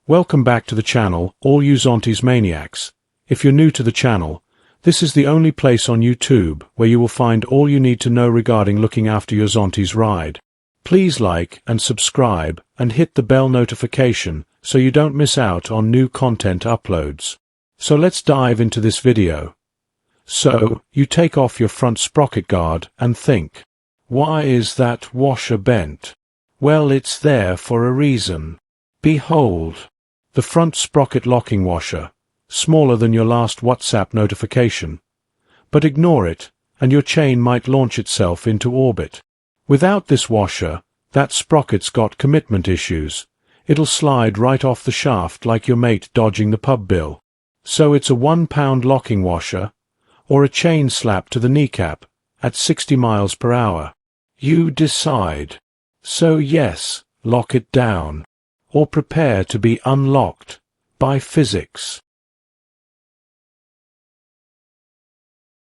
Welcome back to the channel, all you Zontes maniacs. If you're new to the channel, this is the only place on YouTube where you will find all you need to know regarding looking after your Zontes ride. Please like and subscribe and hit the bell notification so you don't miss out on new content uploads. So let's dive into this video. So, you take off your front sprocket guard and think, why is that washer bent? Well, it's there for a reason. Behold, the front sprocket locking washer, smaller than your last WhatsApp notification. But ignore it, and your chain might launch itself into orbit. Without this washer, that sprocket's got commitment issues. It'll slide right off the shaft like your mate dodging the pub bill. So it's a 1-pound locking washer, or a chain slap to the kneecap, at 60 miles per hour. You decide. So yes, lock it down. Or prepare to be unlocked by physics.